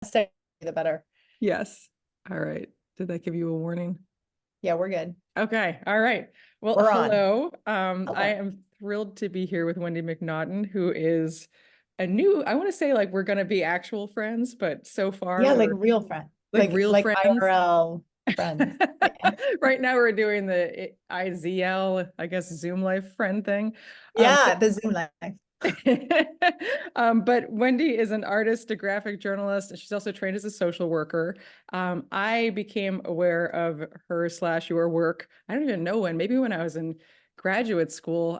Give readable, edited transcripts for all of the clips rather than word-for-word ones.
stay, the better. Yes. All right. Did that give you a warning? Yeah, we're good. Okay. All right. Well, We're on. hello. I Hello. am thrilled to be here with Wendy MacNaughton, who is I want to say like we're going to be actual friends, but so far Yeah, like we're real friend, like real like friends. IRL friends. Yeah. Right now we're doing the IZL, I guess Zoom Life friend thing. Yeah, the Zoom life. But Wendy is an artist, a graphic journalist, and she's also trained as a social worker. I became aware of her slash your work. I don't even know when, maybe when I was in graduate school.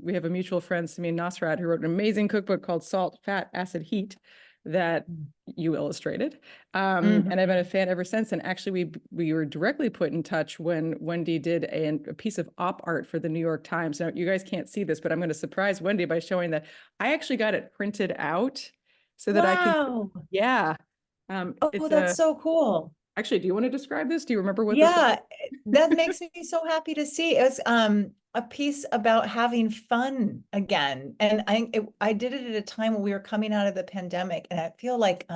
We have a mutual friend, Samin Nosrat, who wrote an amazing cookbook called Salt, Fat, Acid, Heat that you illustrated. Mhm. And I've been a fan ever since. And actually, we were directly put in touch when Wendy did a piece of op art for the New York Times. Now, you guys can't see this, but I'm going to surprise Wendy by showing that I actually got it printed out so that I can, Wow. yeah. Oh, It's that's a, so cool. actually, do you want to describe this? Do you remember what this was? Yeah, that makes me so happy to see. It was a piece about having fun again. And I did it at a time when we were coming out of the pandemic. And I feel like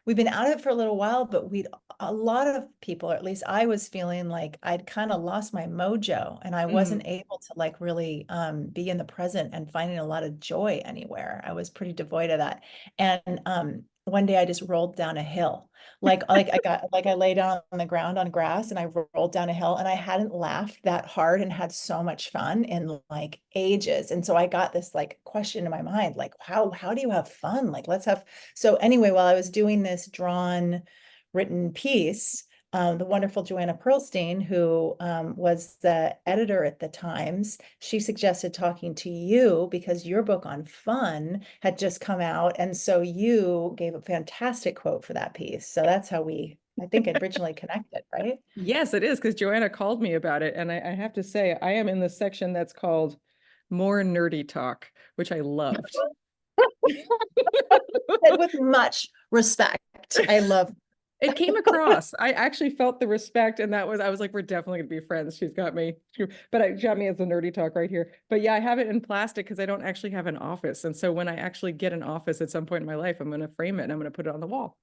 we've been out of it for a little while, but a lot of people, or at least I was feeling like I'd kind of lost my mojo and I Mm. wasn't able to like really be in the present and finding a lot of joy anywhere. I was pretty devoid of that. And one day I just rolled down a hill. I lay down on the ground on grass and I rolled down a hill and I hadn't laughed that hard and had so much fun in like ages. And so I got this like question in my mind, like how do you have fun? Like let's have so anyway, while I was doing this drawn written piece, the wonderful Joanna Pearlstein, who was the editor at the Times, she suggested talking to you because your book on fun had just come out. And so you gave a fantastic quote for that piece. So that's how I think, originally connected, right? Yes, it is because Joanna called me about it. And I have to say, I am in the section that's called More Nerdy Talk, which I loved. And with much respect. I love. It came across. I actually felt the respect, and I was like, we're definitely gonna be friends. She's got me, but it got me as a nerdy talk right here. But yeah, I have it in plastic because I don't actually have an office. And so when I actually get an office at some point in my life, I'm gonna frame it and I'm gonna put it on the wall.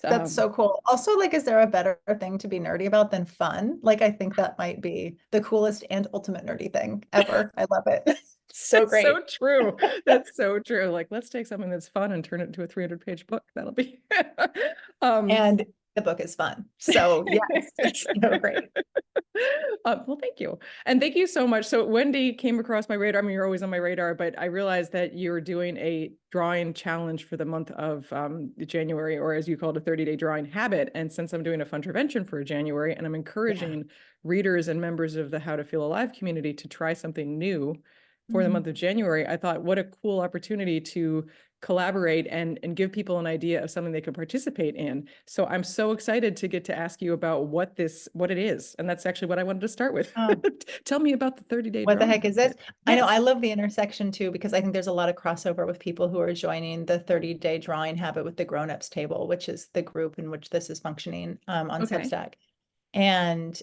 That's Um, so cool. Also, like, is there a better thing to be nerdy about than fun? Like, I think that might be the coolest and ultimate nerdy thing ever. I love it. So it's great. so true. That's so true. Like, let's take something that's fun and turn it into a 300-page book. That'll be um And the book is fun. So, yes, it's so great. Well, thank you. And thank you so much. So Wendy came across my radar. I mean, you're always on my radar, but I realized that you're doing a drawing challenge for the month of January, or as you called a 30-day drawing habit. And since I'm doing a fun intervention for January and I'm Yeah. encouraging readers and members of the How to Feel Alive community to try something new for the month Mhm. of January, I thought, what a cool opportunity to collaborate and give people an idea of something they can participate in. So I'm so excited to get to ask you about what it is. And that's actually what I wanted to start with. Oh, Tell me about the 30-day what the drawing heck is this? habit. I know Yes. I love the intersection too, because I think there's a lot of crossover with people who are joining the 30-day drawing habit with the grown-ups table, which is the group in which this is functioning on Okay. Substack. And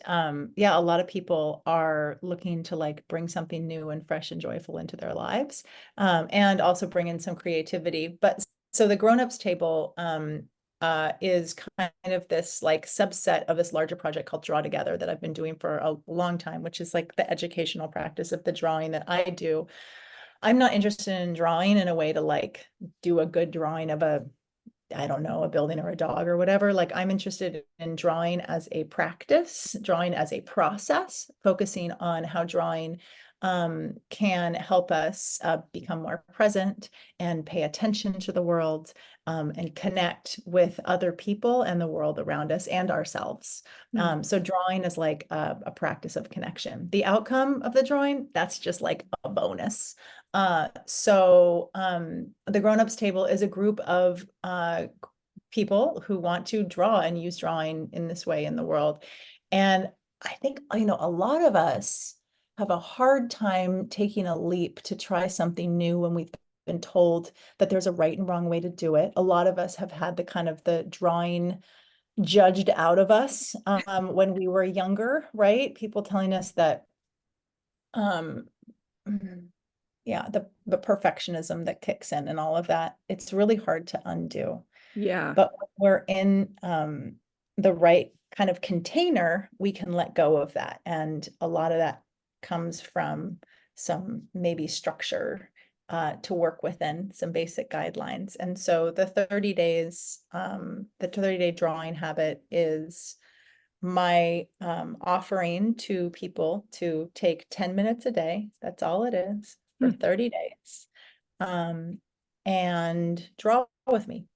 yeah, a lot of people are looking to like bring something new and fresh and joyful into their lives, and also bring in some creativity. But so the grown-ups table is kind of this like subset of this larger project called Draw Together that I've been doing for a long time, which is like the educational practice of the drawing that I do. I'm not interested in drawing in a way to like do a good drawing of I don't know, a building or a dog or whatever. Like I'm interested in drawing as a practice, drawing as a process, focusing on how drawing can help us become more present and pay attention to the world, and connect with other people and the world around us and ourselves. Hmm. So drawing is like a practice of connection. The outcome of the drawing, that's just like a bonus. The grown-ups table is a group of people who want to draw and use drawing in this way in the world. And I think, a lot of us have a hard time taking a leap to try something new when we've been told that there's a right and wrong way to do it. A lot of us have had the kind of the drawing judged out of us when we were younger, right? People telling us that um, yeah, the perfectionism that kicks in and all of that, it's really hard to undo. Yeah. But when we're in the right kind of container, we can let go of that. And a lot of that comes from some maybe structure to work within, some basic guidelines. And so the 30 days, the 30-day drawing habit is my offering to people to take 10 minutes a day. That's all it is for Hmm. 30 days. And draw with me.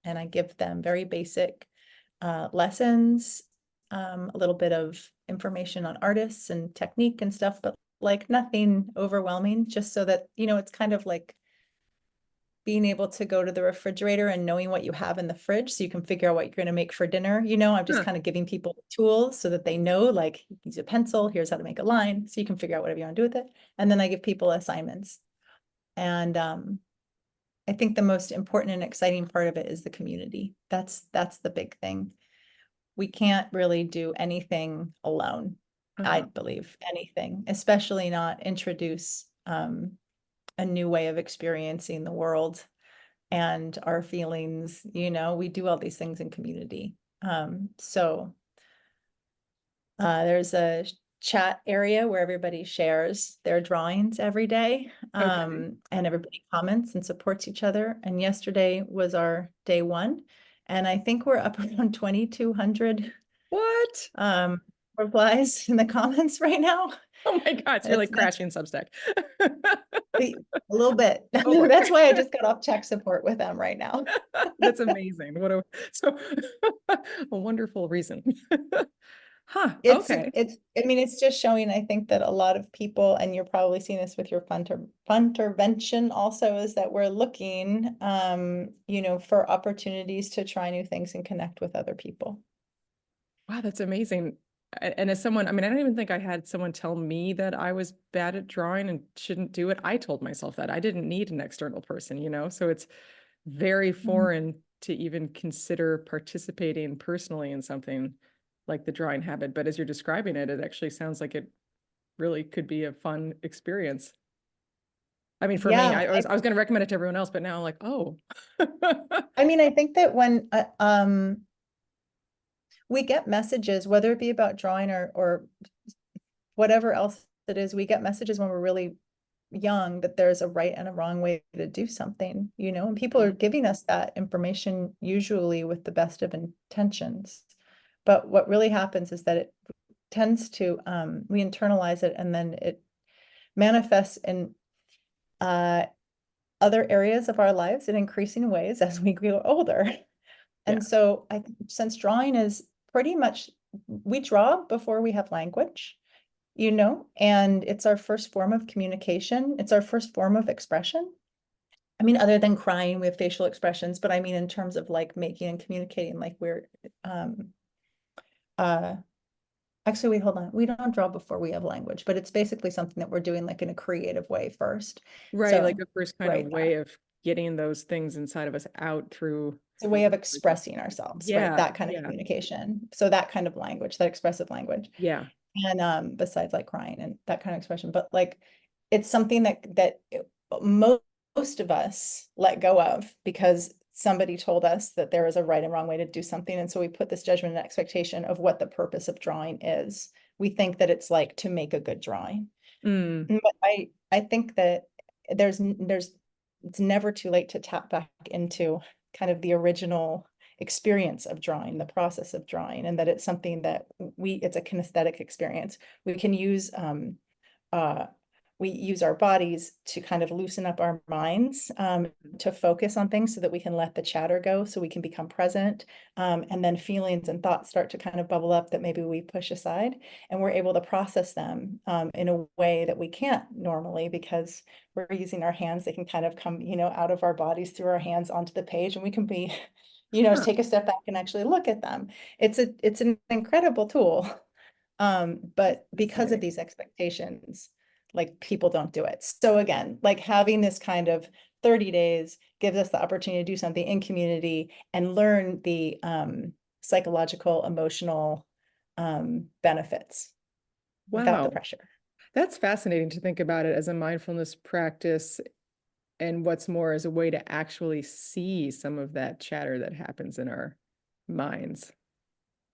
And I give them very basic lessons, a little bit of information on artists and technique and stuff, but like nothing overwhelming, just so that, it's kind of like being able to go to the refrigerator and knowing what you have in the fridge so you can figure out what you're going to make for dinner. I'm just Huh. kind of giving people tools so that they know, like, use a pencil, here's how to make a line, so you can figure out whatever you want to do with it. And then I give people assignments. And I think the most important and exciting part of it is the community. That's the big thing. We can't really do anything alone. I Uh-huh. believe anything, especially not introduce a new way of experiencing the world and our feelings. We do all these things in community. So there's a chat area where everybody shares their drawings every day, Okay. and everybody comments and supports each other. And yesterday was our day one, and I think we're up around 2,200 What? replies in the comments right now. Oh my God, it's really It's nice. crashing Substack. A little bit. Oh my That's why I just got off tech support with them right now. That's amazing. So a wonderful reason. Huh. Okay. I mean, it's just showing, I think, that a lot of people, and you're probably seeing this with your funtervention also, is that we're looking, for opportunities to try new things and connect with other people. Wow, that's amazing. And as someone, I mean, I don't even think I had someone tell me that I was bad at drawing and shouldn't do it. I told myself that I didn't need an external person, so it's very Mhm. foreign to even consider participating personally in something like the drawing habit. But as you're describing it, it actually sounds like it really could be a fun experience. I mean, for me, Yeah, I was going to recommend it to everyone else, but now I'm like, oh, I mean, I think that when we get messages, whether it be about drawing or whatever else it is, we get messages when we're really young that there's a right and a wrong way to do something, and people are giving us that information usually with the best of intentions. But what really happens is that it tends to, we internalize it, and then it manifests in other areas of our lives in increasing ways as we grow older. yeah. And so I think since drawing is pretty much, we draw before we have language, and it's our first form of communication. It's our first form of expression. I mean, other than crying, we have facial expressions, but I mean, in terms of like making and communicating, like um, uh, actually, wait, hold on. We don't draw before we have language, but it's basically something that we're doing like in a creative way first. Right. Like So, the first kind of right, way of getting those things inside of us out through it's a way of language. expressing ourselves, right? Yeah. That kind of Yeah. communication. So that kind of language, that expressive language. Yeah. And besides like crying and that kind of expression, but like it's something that most of us let go of because somebody told us that there is a right and wrong way to do something, and so we put this judgment and expectation of what the purpose of drawing is. We think that it's like to make a good drawing. Mm. But I think that there's it's never too late to tap back into kind of the original experience of drawing, the process of drawing, and that it's something that it's a kinesthetic experience. We can use uh we use our bodies to kind of loosen up our minds, to focus on things so that we can let the chatter go, so we can become present. And then feelings and thoughts start to kind of bubble up that maybe we push aside, and we're able to process them in a way that we can't normally because we're using our hands. They can kind of come, out of our bodies through our hands onto the page, and we can be, Huh. take a step back and actually look at them. It's an incredible tool. That's But because of fascinating. these expectations, like people don't do it. So again, like having this kind of 30 days gives us the opportunity to do something in community and learn the psychological, emotional benefits without the Wow. pressure. That's fascinating to think about it as a mindfulness practice And what's more is a way to actually see some of that chatter that happens in our minds.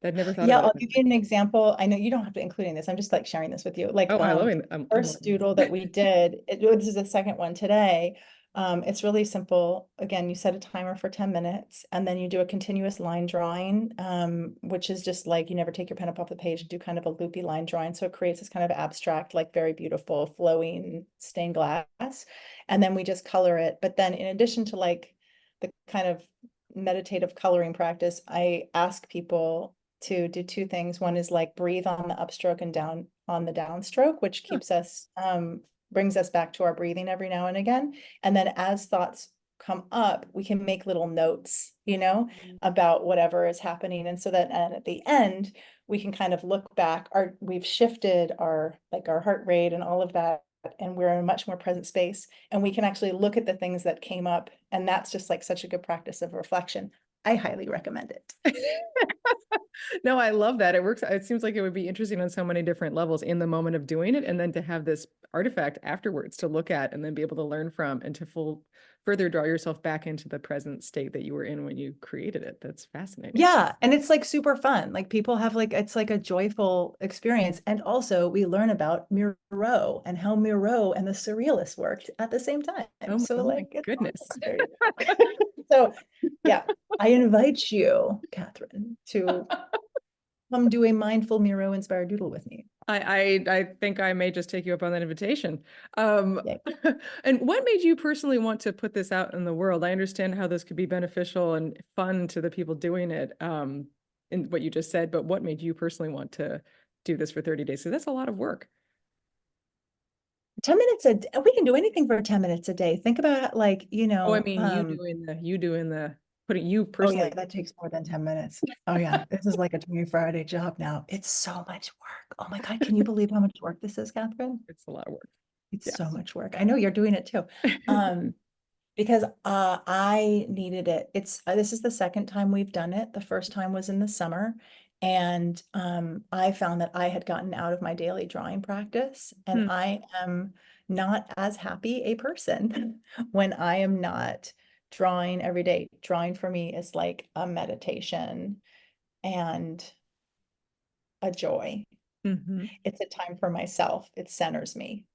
I've never thought Yeah, about I'll it that give way. you an example. I know you don't have to include in this. I'm just like sharing this with you. Like, Oh, I love it. I'm first learning. doodle that we did, this is the second one today. It's really simple. Again, you set a timer for 10 minutes and then you do a continuous line drawing, which is just like you never take your pen up off the page, do kind of a loopy line drawing. So it creates this kind of abstract, like very beautiful flowing stained glass. And then we just color it. But then in addition to like the kind of meditative coloring practice, I ask people to do two things. One is like breathe on the upstroke and down on the downstroke, which Huh. keeps us, brings us back to our breathing every now and again. And then as thoughts come up, we can make little notes, about whatever is happening. And so that, and at the end, we can kind of look back, we've shifted our, like our heart rate and all of that, and we're in a much more present space. And we can actually look at the things that came up. And that's just like such a good practice of reflection. I highly recommend it. No, I love that. It works. It seems like it would be interesting on so many different levels in the moment of doing it, and then to have this artifact afterwards to look at and then be able to learn from and to further draw yourself back into the present state that you were in when you created it. That's fascinating. Yeah, and it's like super fun. Like people have like it's like a joyful experience. And also we learn about Miro and how Miro and the surrealists worked at the same time. So Oh my like it's goodness. very so yeah, I invite you, Catherine, to come do a mindful Miro inspired doodle with me. I think I may just take you up on that invitation. Um, Yay. and what made you personally want to put this out in the world? I understand how this could be beneficial and fun to the people doing it, in what you just said, but what made you personally want to do this for 30 days? So that's a lot of work. 10 minutes a day, we can do anything for 10 minutes a day. Think about like, Oh, I mean, putting you oh yeah, personally. that takes more than 10 minutes. Oh yeah, this is like a 24-hour-a-day job now. It's so much work. Oh my God, can you believe how much work this is, Catherine? It's a lot of work. It's so Yes. much work. I know you're doing it too. Um, because I needed it. This is the second time we've done it. The first time was in the summer, and I found that I had gotten out of my daily drawing practice, and Hmm. I am not as happy a person when I am not drawing every day. Drawing for me is like a meditation and a joy. Hmm. It's a time for myself. It centers me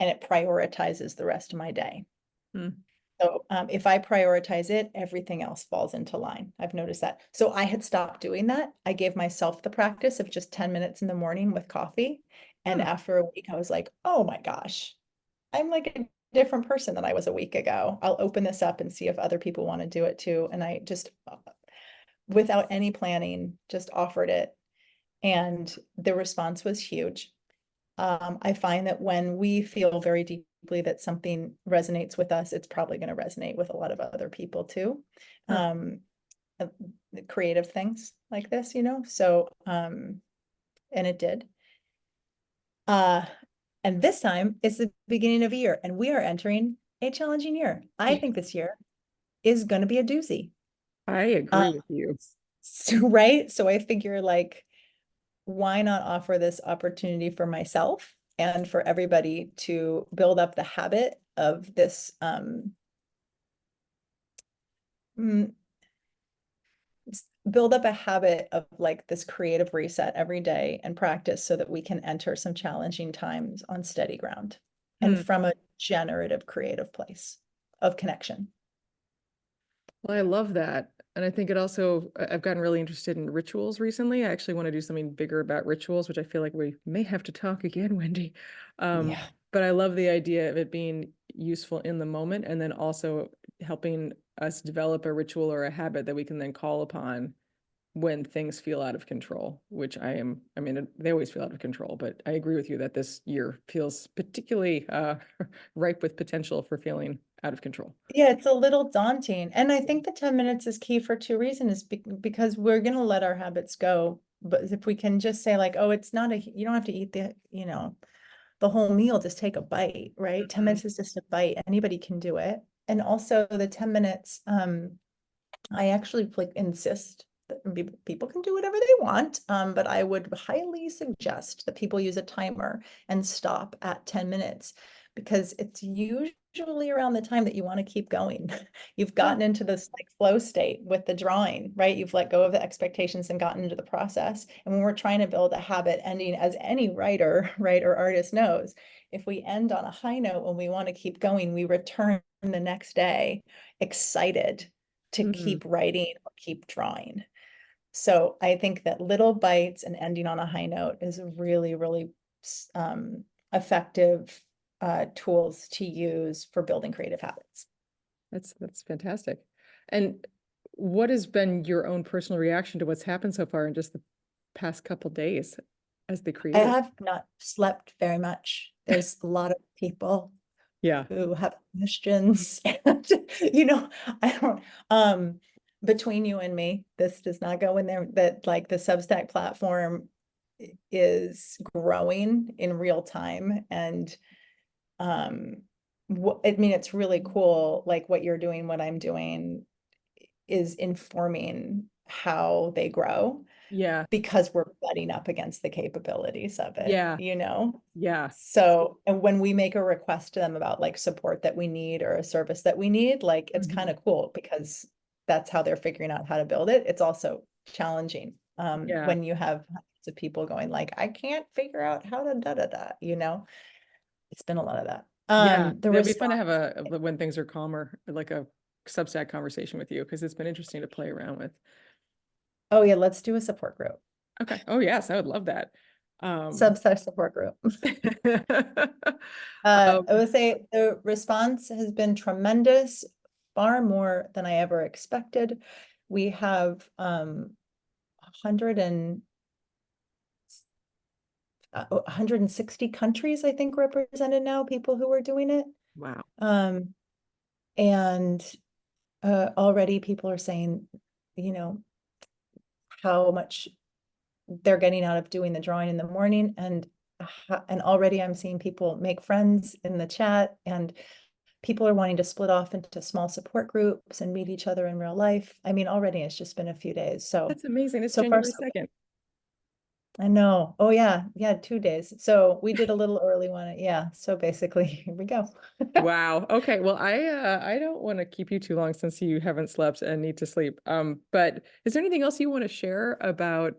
and it prioritizes the rest of my day. Hmm. So if I prioritize it, everything else falls into line. I've noticed that. So I had stopped doing that. I gave myself the practice of just 10 minutes in the morning with coffee. And Hmm. after a week, I was like, oh my gosh, I'm like a different person than I was a week ago. I'll open this up and see if other people want to do it too. And I just, without any planning, just offered it. And the response was huge. I find that when we feel very deeply that something resonates with us, it's probably going to resonate with a lot of other people too. Huh. Um, uh, Creative things like this, So, and it did. Uh, and this time it's the beginning of a year, and we are entering a challenging year. I think this year is going to be a doozy. I Uh, agree with you. right? So I figure like why not offer this opportunity for myself and for everybody to build up the habit of this mm, build up a habit of like this creative reset every day and practice so that we can enter some challenging times on steady ground and Hmm. from a generative creative place of connection. Well, I love that. And I think it also, I've gotten really interested in rituals recently. I actually want to do something bigger about rituals, which I feel like we may have to talk again, Wendy. Um, Yeah. but I love the idea of it being useful in the moment and then also helping us develop a ritual or a habit that we can then call upon when things feel out of control, which I mean, they always feel out of control, but I agree with you that this year feels particularly ripe with potential for feeling out of control. Yeah, it's a little daunting. And I think the 10 minutes is key for two reasons, because we're going to let our habits go. But if we can just say like, oh, it's not you don't have to eat the whole meal, just take a bite, right? 10 Mhm. minutes is just a bite. Anybody can do it. And also the 10 minutes, I actually like insist that people can do whatever they want. But I would highly suggest that people use a timer and stop at 10 minutes because it's usually around the time that you want to keep going. You've gotten into this like flow state with the drawing, right? You've let go of the expectations and gotten into the process. And when we're trying to build a habit ending, as any writer, right, or artist knows, if we end on a high note when we want to keep going, we return the next day excited to Mhm. keep writing or keep drawing. So I think that little bites and ending on a high note is a really, really effective tools to use for building creative habits. That's fantastic. And what has been your own personal reaction to what's happened so far in just the past couple days as the I creator? have not slept very much. There's a lot of people Yeah. who have questions and I don't between you and me, this does not go in there, that like the Substack platform is growing in real time. And I mean, it's really cool, like what you're doing, what I'm doing is informing how they grow Yeah. because we're butting up against the capabilities of it, Yeah. you know? Yeah. So, and when we make a request to them about like support that we need or a service that we need, like it's kind Mhm. of cool because that's how they're figuring out how to build it. It's also challenging Yeah. when you have hundreds of people going like, I can't figure out how to da da da, you know? It's been a lot of that. Yeah. The It'd be fun to response, have when things are calmer, like a Substack conversation with you, because it's been interesting to play around with. oh yeah, let's do a support group. Okay. Oh yes, I would love that. Um, Substack support group. um, I would say the response has been tremendous, far more than I ever expected. We have 160 countries, I think, represented now, people who are doing it. wow. Um, and already people are saying, you know, how much they're getting out of doing the drawing in the morning, and already I'm seeing people make friends in the chat, and people are wanting to split off into small support groups and meet each other in real life. I mean, already it's just been a few days. So, That's amazing. It's so far, January so 2nd. I know. Oh yeah. Yeah. 2 days. So we did a little early one. Yeah. So basically here we go. Wow. Okay. Well, I don't want to keep you too long since you haven't slept and need to sleep. But is there anything else you want to share about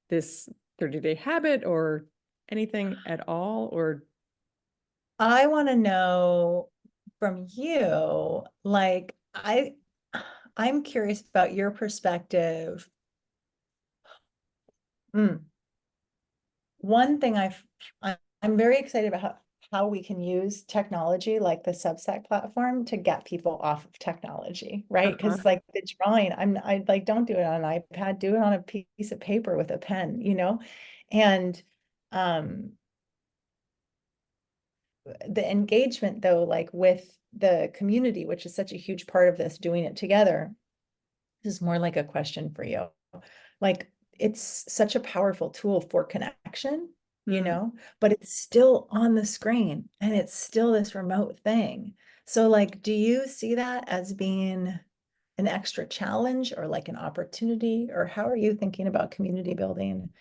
this 30-day habit or anything at all? Or I want to know from you, like, I'm curious about your perspective. Mm. One thing I'm very excited about how we can use technology like the Substack platform to get people off of technology, right? uh-huh. Because like the drawing, I like don't do it on an iPad, do it on a piece of paper with a pen, you know? And um the engagement though, like with the community, which is such a huge part of this, doing it together, this is more like a question for you. Like it's such a powerful tool for connection, Mm. but it's still on the screen and it's still this remote thing. So like, do you see that as being an extra challenge or like an opportunity, or how are you thinking about community building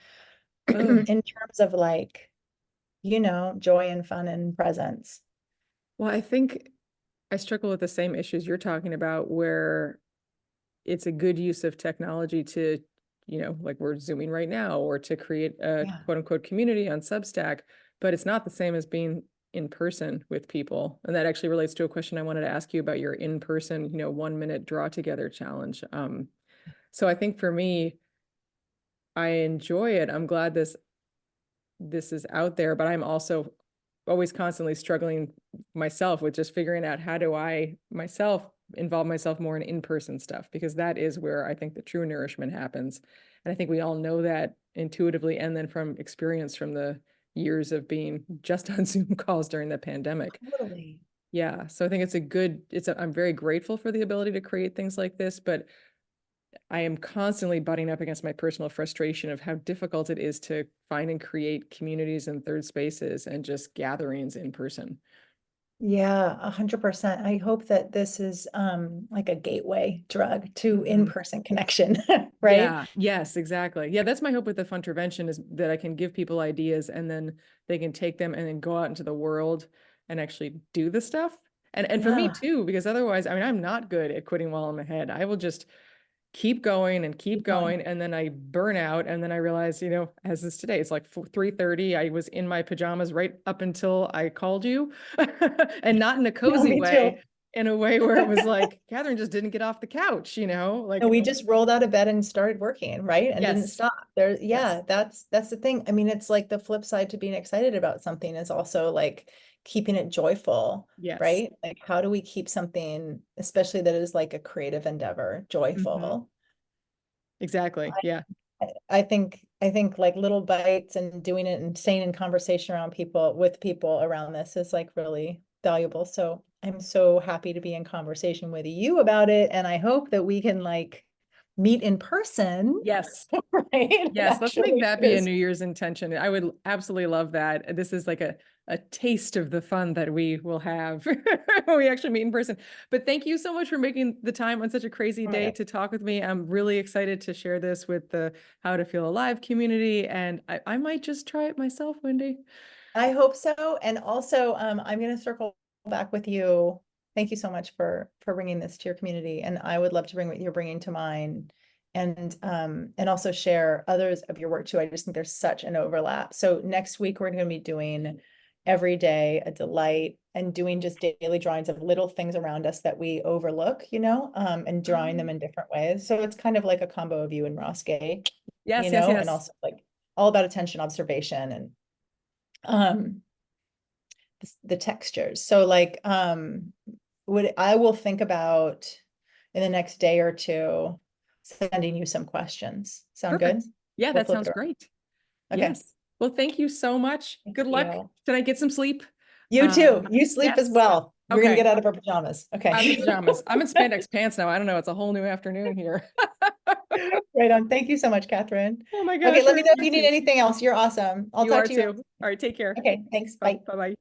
Oh, in terms of like, joy and fun and presence? well, I think I struggle with the same issues you're talking about, where it's a good use of technology to, like we're Zooming right now, or to create a Yeah. quote unquote community on Substack, but it's not the same as being in person with people. And that actually relates to a question I wanted to ask you about your in person, 1 minute draw together challenge. So I think for me, I enjoy it. I'm glad this is out there, but I'm also always constantly struggling myself with just figuring out how do I myself involve myself more in in-person stuff, because that is where I think the true nourishment happens. And I think we all know that intuitively, and then from experience from the years of being just on Zoom calls during the pandemic. Totally. Yeah. So I think I'm very grateful for the ability to create things like this, but I am constantly butting up against my personal frustration of how difficult it is to find and create communities and third spaces and just gatherings in person. Yeah, 100%. I hope that this is like a gateway drug to Mhm. in-person connection, right? Yeah, yes, exactly. Yeah, that's my hope with the Funtervention, is that I can give people ideas and then they can take them and then go out into the world and actually do the stuff. And for me Yeah. too, because otherwise, I mean, I'm not good at quitting while I'm ahead. I will just keep going and keep Keep going. going, and then I burn out, and then I realize, as this today, it's like 3:30. I was in my pajamas right up until I called you, and not in a No, cozy me too. way, in a way where it was like Catherine just didn't get off the couch, like And we just rolled out of bed and started working, right? And didn't yes, stop. There, yes, yeah, that's the thing. I mean, it's like the flip side to being excited about something is also like keeping it joyful, yes. right? Like how do we keep something, especially that is like a creative endeavor, Mhm. joyful? Exactly. Yeah. I think like little bites and doing it and staying in conversation around people with people around this is like really valuable. So I'm so happy to be in conversation with you about it. And I hope that we can like meet in person, Yes. right? And Yes, let's make actually that do be a this. New Year's intention. I would absolutely love that. This is like a taste of the fun that we will have when we actually meet in person. But thank you so much for making the time on such a crazy Oh my day God. to talk with me. I'm really excited to share this with the How to Feel Alive community, and I might just try it myself, Wendy. I hope so. And also, I'm going to circle back with you. Thank you so much for bringing this to your community, and I would love to bring what you're bringing to mine, and also share others of your work too. I just think there's such an overlap. So next week we're going to be doing every day a delight and doing just daily drawings of little things around us that we overlook, and drawing them in different ways. So it's kind of like a combo of you and Ross Gay, Yes, yes, and yes. also like all about attention, observation, and um the textures. So like would I will think about in the next day or two sending you some questions. Sound good? Perfect. Yeah, We'll that flip it sounds around. great. Okay. Yes. Well, thank you so much. Thank Good luck. you. Tonight, get some sleep. You too. You sleep as Yes. well. We're gonna Okay. get out of our pajamas. I'm in Okay. pajamas. I'm in spandex pants now. I don't know. It's a whole new afternoon here. Right on. Thank you so much, Catherine. Oh my Okay, gosh, let me know if you you need too. anything else. You're awesome. I'll You talk are to you. too. All right, take care. Okay, thanks. Bye. Bye bye.